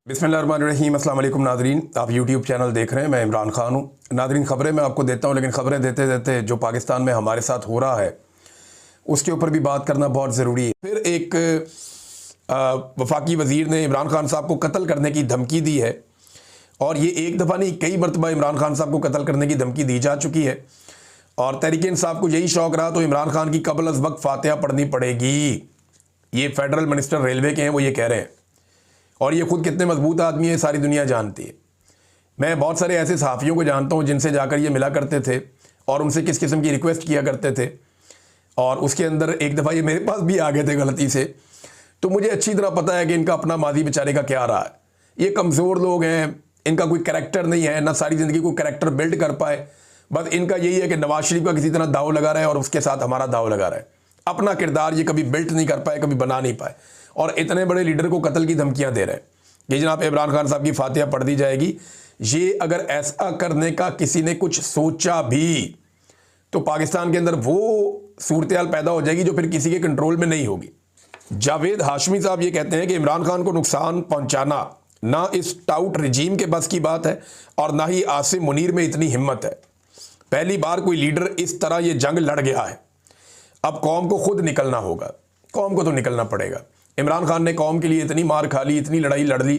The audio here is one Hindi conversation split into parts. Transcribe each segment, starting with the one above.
बिस्मिल्लाहिर्रहमानिर्रहीम। अस्सलाम वालेकुम नाज़रीन, आप यूट्यूब चैनल देख रहे हैं। मैं इमरान खान हूँ। नाज़रीन, ख़बरें मैं आपको देता हूँ, लेकिन ख़बरें देते देते जो पाकिस्तान में हमारे साथ हो रहा है उसके ऊपर भी बात करना बहुत ज़रूरी है। फिर एक वफाकी वज़ीर ने इमरान खान साहब को कत्ल करने की धमकी दी है, और ये एक दफ़ा नहीं कई मरतबा इमरान खान साहब को कत्ल करने की धमकी दी जा चुकी है। और तहरीक इंसाफ को यही शौक़ रहा तो इमरान खान की कबल अज़ वक्त फातिहा पढ़नी पड़ेगी। ये फेडरल मिनिस्टर रेलवे के हैं, वो ये कह रहे हैं, और ये खुद कितने मजबूत आदमी है सारी दुनिया जानती है। मैं बहुत सारे ऐसे सहाफ़ियों को जानता हूँ जिनसे जाकर ये मिला करते थे और उनसे किस किस्म की रिक्वेस्ट किया करते थे, और उसके अंदर एक दफ़ा ये मेरे पास भी आ गए थे गलती से। तो मुझे अच्छी तरह पता है कि इनका अपना माजी बेचारे का क्या रहा है। ये कमज़ोर लोग हैं, इनका कोई करैक्टर नहीं है, ना सारी ज़िंदगी कोई करैक्टर बिल्ड कर पाए। बस इनका यही है कि नवाज शरीफ का किसी तरह दाव लगा रहा है और उसके साथ हमारा दाव लगा रहा है। अपना किरदार ये कभी बिल्ड नहीं कर पाए, कभी बना नहीं पाए, और इतने बड़े लीडर को कत्ल की धमकियां दे रहे हैं कि जनाब इमरान खान साहब की फातिहा पढ़ दी जाएगी। ये अगर ऐसा करने का किसी ने कुछ सोचा भी तो पाकिस्तान के अंदर वो सूरत हाल पैदा हो जाएगी जो फिर किसी के कंट्रोल में नहीं होगी। जावेद हाशमी साहब ये कहते हैं कि इमरान खान को नुकसान पहुंचाना ना इस टाउट रजीम के बस की बात है और ना ही आसिम मुनीर में इतनी हिम्मत है। पहली बार कोई लीडर इस तरह ये जंग लड़ गया है। अब कौम को खुद निकलना होगा, कौम को तो निकलना पड़ेगा। इमरान खान ने कौम के लिए इतनी मार खा ली, इतनी लड़ाई लड़ ली।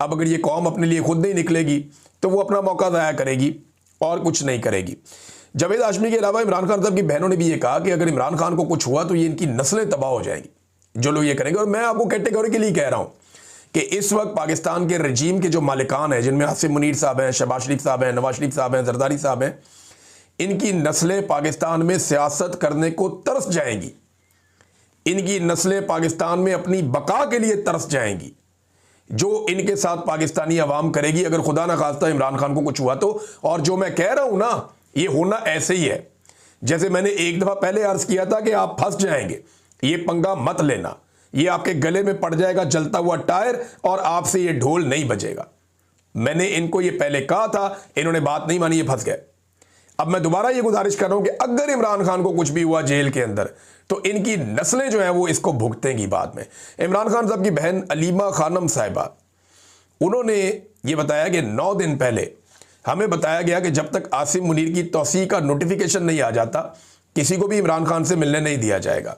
अब अगर ये कौम अपने लिए खुद नहीं निकलेगी तो वो अपना मौका ज़ाया करेगी और कुछ नहीं करेगी। जावेद हाशमी के अलावा इमरान खान साहब की बहनों ने भी ये कहा कि अगर इमरान खान को कुछ हुआ तो ये इनकी नस्लें तबाह हो जाएंगी जो लोग ये करेंगे। और मैं आपको कैटेगोरिकली कह रहा हूँ कि इस वक्त पाकिस्तान के रजीम के जो मालिकान हैं, जिनमें आसिम मुनीर साहब हैं, शहबाज शरीफ साहब हैं, नवाज शरीफ साहब हैं, जरदारी साहब हैं, इनकी नस्लें पाकिस्तान में सियासत करने को तरस जाएंगी। इनकी नस्लें पाकिस्तान में अपनी बका के लिए तरस जाएंगी। जो इनके साथ पाकिस्तानी अवाम करेगी अगर खुदा ना खास्ता इमरान खान को कुछ हुआ तो। और जो मैं कह रहा हूं ना, ये होना ऐसे ही है जैसे मैंने एक दफा पहले अर्ज किया था कि आप फंस जाएंगे, ये पंगा मत लेना, ये आपके गले में पड़ जाएगा जलता हुआ टायर और आपसे ये ढोल नहीं बजेगा। मैंने इनको ये पहले कहा था, इन्होंने बात नहीं मानी, ये फंस गए। अब मैं दोबारा ये गुजारिश कर रहा हूं कि अगर इमरान खान को कुछ भी हुआ जेल के अंदर तो इनकी नस्लें जो हैं वो इसको भुगतेंगी बाद में। इमरान खान साहब की बहन अलीमा खानम साहिबा, उन्होंने ये बताया कि 9 दिन पहले हमें बताया गया कि जब तक आसिम मुनीर की तौसीह का नोटिफिकेशन नहीं आ जाता किसी को भी इमरान खान से मिलने नहीं दिया जाएगा।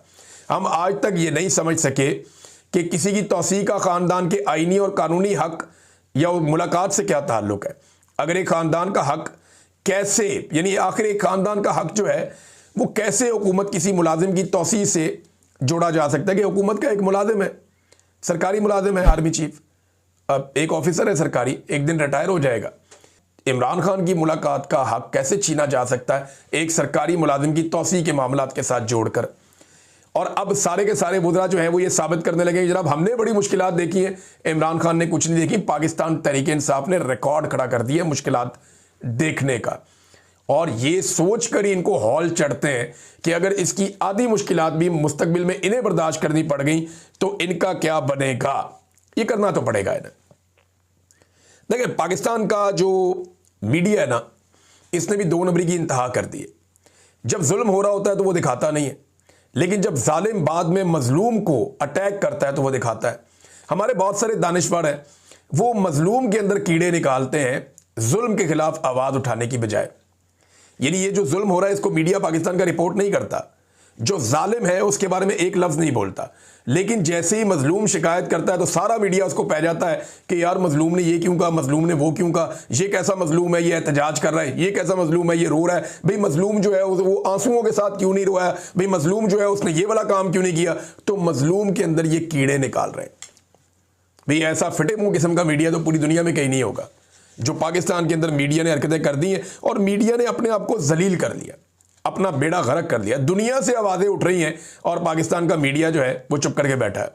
हम आज तक ये नहीं समझ सके कि किसी की तौसीह का ख़ानदान के आइनी और कानूनी हक या मुलाकात से क्या ताल्लुक़ है। अगर एक ख़ानदान का हक कैसे, यानी आखिर एक ख़ानदान का हक जो है वो कैसे हुकूमत किसी मुलाजिम की तौसीह से जोड़ा जा सकता है कि हुकूमत का एक मुलाजिम है, सरकारी मुलाजिम है, आर्मी चीफ, अब एक ऑफिसर है सरकारी, एक दिन रिटायर हो जाएगा। इमरान खान की मुलाकात का हक कैसे छीना जा सकता है एक सरकारी मुलाजिम की तौसीह के मामलात के साथ जोड़कर। और अब सारे के सारे वुज़रा जो हैं वो ये साबित करने लगे जनाब हमने बड़ी मुश्किलात देखी हैं, इमरान खान ने कुछ नहीं देखी। पाकिस्तान तहरीक इंसाफ ने रिकॉर्ड खड़ा कर दिया मुश्किलात देखने का, और ये सोच कर ही इनको हॉल चढ़ते हैं कि अगर इसकी आधी मुश्किलात भी मुस्तकबिल में इन्हें बर्दाश्त करनी पड़ गई तो इनका क्या बनेगा। ये करना तो पड़ेगा इन्हें। देखिए, पाकिस्तान का जो मीडिया है ना, इसने भी 2 नंबरी की इंतहा कर दी है। जब जुल्म हो रहा होता है तो वो दिखाता नहीं है, लेकिन जब जालिम बाद में मजलूम को अटैक करता है तो वो दिखाता है। हमारे बहुत सारे दानिशवर हैं, वो मजलूम के अंदर कीड़े निकालते हैं जुल्म के खिलाफ आवाज़ उठाने की बजाय। यानी ये जो जुल्म हो रहा है इसको मीडिया पाकिस्तान का रिपोर्ट नहीं करता, जो जालिम है उसके बारे में एक लफ्ज़ नहीं बोलता, लेकिन जैसे ही मजलूम शिकायत करता है तो सारा मीडिया उसको पै जाता है कि यार मजलूम ने ये क्यों कहा, मजलूम ने वो क्यों कहा, ये कैसा मजलूम है ये एहतजाज कर रहा है, ये कैसा मजलूम है ये रो रहा है, भाई मजलूम जो है वो आंसुओं के साथ क्यों नहीं रोया, भाई मजलूम जो है उसने ये वाला काम क्यों नहीं किया। तो मजलूम के अंदर ये कीड़े निकाल रहे हैं। भाई ऐसा फिटे मुंह किस्म का मीडिया तो पूरी दुनिया में कहीं नहीं होगा। जो पाकिस्तान के अंदर मीडिया ने हरकतें कर दी हैं और मीडिया ने अपने आप को जलील कर लिया, अपना बेड़ा गर्क कर लिया। दुनिया से आवाज़ें उठ रही हैं और पाकिस्तान का मीडिया जो है वो चुप करके बैठा है।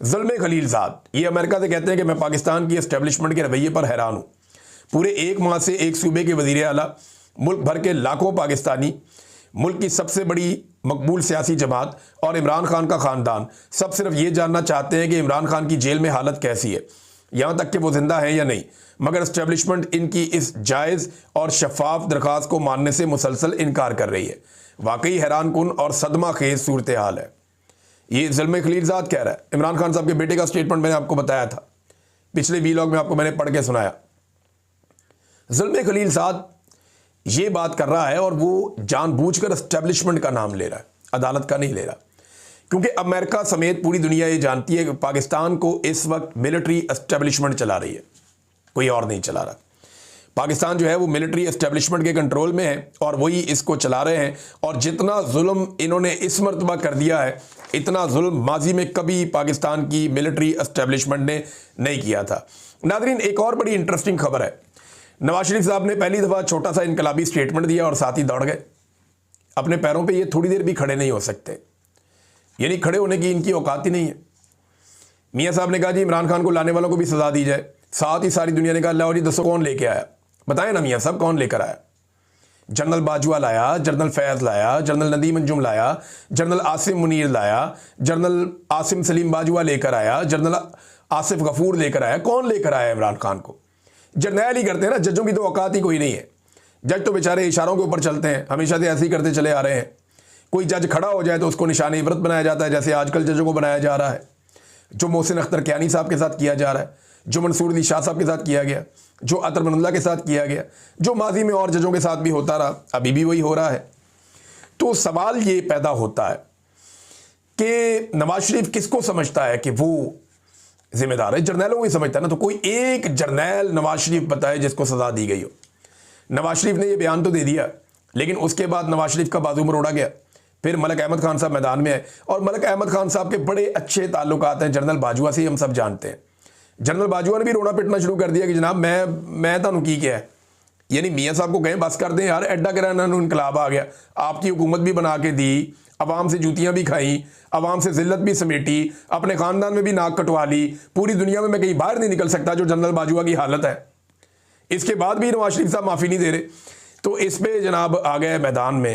ज़ुल्म खलीलज़ाद ये अमेरिका से कहते हैं कि मैं पाकिस्तान की एस्टेब्लिशमेंट के रवैये पर हैरान हूँ। पूरे 1 माह से एक सूबे के वज़ीर आला, मुल्क भर के लाखों पाकिस्तानी, मुल्क की सबसे बड़ी मकबूल सियासी जमात और इमरान खान का ख़ानदान सब सिर्फ ये जानना चाहते हैं कि इमरान खान की जेल में हालत कैसी है, यहाँ तक कि वो जिंदा है या नहीं। मगर एस्टेब्लिशमेंट इनकी इस जायज़ और शफाफ दरख्वास्त को मानने से मुसलसल इनकार कर रही है। वाकई हैरान कुन और सदमा खेज सूरत हाल है। ये ज़ुल्म खलीलज़ाद कह रहा है। इमरान खान साहब के बेटे का स्टेटमेंट मैंने आपको बताया था पिछले वीलॉग में आपको मैंने पढ़ के सुनाया। जुल्म खलील साद ये बात कर रहा है और वो जानबूझकर एस्टेब्लिशमेंट का नाम ले रहा है, अदालत का नहीं ले रहा, क्योंकि अमेरिका समेत पूरी दुनिया ये जानती है कि पाकिस्तान को इस वक्त मिलिट्री एस्टेब्लिशमेंट चला रही है, कोई और नहीं चला रहा। पाकिस्तान जो है वो मिलिट्री एस्टेब्लिशमेंट के कंट्रोल में है और वही इसको चला रहे हैं। और जितना जुल्म इन्होंने इस मरतबा कर दिया है, इतना जुल्म माजी में कभी पाकिस्तान की मिलिट्री एस्टेब्लिशमेंट ने नहीं किया था। नादरीन, एक और बड़ी इंटरेस्टिंग खबर है। नवाज शरीफ साहब ने पहली दफ़ा छोटा सा इनकलाबी स्टेटमेंट दिया और साथ ही दौड़ गए। अपने पैरों पे ये थोड़ी देर भी खड़े नहीं हो सकते, यानी खड़े होने की इनकी औकात ही नहीं है। मियाँ साहब ने कहा जी इमरान खान को लाने वालों को भी सजा दी जाए, साथ ही सारी दुनिया ने कहा लाओ जी दसो कौन लेके आया, बताएं ना मियाँ साहब कौन लेकर आया। जनरल बाजवा लाया, जनरल फैज़ लाया, जनरल नदीम अंजुम लाया, जनरल आसिम मुनीर लाया, जनरल आसिम सलीम बाजवा लेकर आया, जनरल आसिफ गफूर लेकर आया। कौन लेकर आया इमरान खान को? जर्नैल ही करते हैं ना, जजों की तो औकात ही कोई नहीं है। जज तो बेचारे इशारों के ऊपर चलते हैं, हमेशा से ऐसे ही करते चले आ रहे हैं। कोई जज खड़ा हो जाए तो उसको निशान इबरत बनाया जाता है, जैसे आजकल जजों को बनाया जा रहा है, जो मोहसिन अख्तर कियानी साहब के साथ किया जा रहा है, जो मंसूर अली शाह साहब के साथ किया गया, जो अतर मनल्ला के साथ किया गया, जो माजी में और जजों के साथ भी होता रहा, अभी भी वही हो रहा है। तो सवाल ये पैदा होता है कि नवाज शरीफ किसको समझता है कि वो जिम्मेदार है? जर्नैलों को ही समझता है ना। तो कोई एक जर्नैल नवाज शरीफ बताए जिसको सजा दी गई हो। नवाज शरीफ ने ये बयान तो दे दिया, लेकिन उसके बाद नवाज शरीफ का बाजू मरोड़ा गया। फिर मलक अहमद खान साहब मैदान में है और मलक अहमद खान साहब के बड़े अच्छे ताल्लुकात हैं जनरल बाजवा से, हम सब जानते हैं। जनरल बाजवा ने भी रोना पिटना शुरू कर दिया कि जनाब मैं तुहानू की क्या है, यानी मियाँ साहब को कहें बस कर दें यार, एडा कराना इनकलाब आ गया, आपकी हुकूमत भी बना के दी, अवाम से जूतियाँ भी खाई, अवाम से जिल्लत भी समेटी, अपने ख़ानदान में भी नाक कटवा ली, पूरी दुनिया में मैं कहीं बाहर नहीं निकल सकता, जो जनरल बाजवा की हालत है। इसके बाद भी नवाज शरीफ साहब माफ़ी नहीं दे रहे। तो इस पर जनाब आ गए मैदान में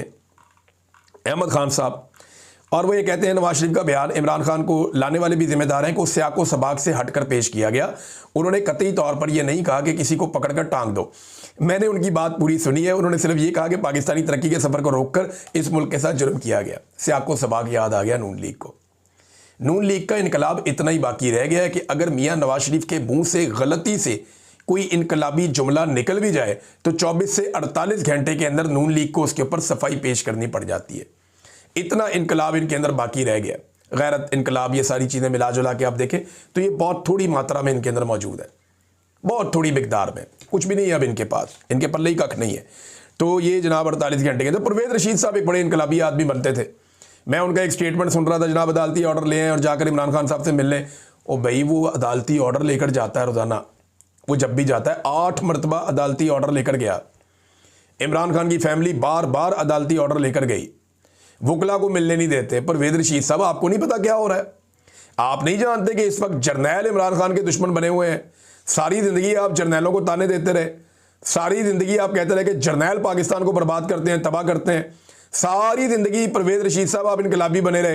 अहमद खान साहब और वो ये कहते हैं नवाज शरीफ का बयान इमरान खान को लाने वाले भी जिम्मेदार हैं कि उस सियाको सबाक से हटकर पेश किया गया। उन्होंने कतई तौर पर यह नहीं कहा कि किसी को पकड़कर टांग दो। मैंने उनकी बात पूरी सुनी है। उन्होंने सिर्फ ये कहा कि पाकिस्तानी तरक्की के सफ़र को रोककर इस मुल्क के साथ जुर्म किया गया। सियाको सबाक याद आ गया नून लीग को। नून लीग का इनकलाब इतना ही बाकी रह गया है कि अगर मियाँ नवाज शरीफ के मुँह से गलती से कोई इनकलाबी जुमला निकल भी जाए तो 24 से 48 घंटे के अंदर नून लीग को उसके ऊपर सफाई पेश करनी पड़ जाती है। इतना इनकलाब इनके अंदर बाकी रह गया। गैरत, इनकलाब, ये सारी चीज़ें मिला जुला के आप देखें तो ये बहुत थोड़ी मात्रा में इनके अंदर मौजूद है, बहुत थोड़ी मिकदार में, कुछ भी नहीं है अब इनके पास, इनके पल्ले ही कख नहीं है। तो ये जनाब 48 घंटे के अंदर परवेज़ रशीद साहब एक बड़े इनकलाबी आदमी बनते थे। मैं उनका एक स्टेटमेंट सुन रहा था, जनाब अदालती ऑर्डर ले आए और जाकर इमरान खान साहब से मिल लें। ओ भाई, वो अदालती ऑर्डर लेकर जाता है रोज़ाना, वो जब भी जाता है 8 मरतबा अदालती ऑर्डर लेकर गया। इमरान खान की फैमिली बार बार अदालती ऑर्डर लेकर गई, वकला को मिलने नहीं देते। परवेज़ रशीद साहब, आपको नहीं पता क्या हो रहा है? आप नहीं जानते कि इस वक्त जर्नैल इमरान खान के दुश्मन बने हुए हैं? सारी ज़िंदगी आप जर्नैलों को ताने देते रहे, सारी ज़िंदगी आप कहते रहे कि जर्नैल पाकिस्तान को बर्बाद करते हैं, तबाह करते हैं। सारी ज़िंदगी परवेज़ रशीद साहब आप इनकलाबी बने रहे।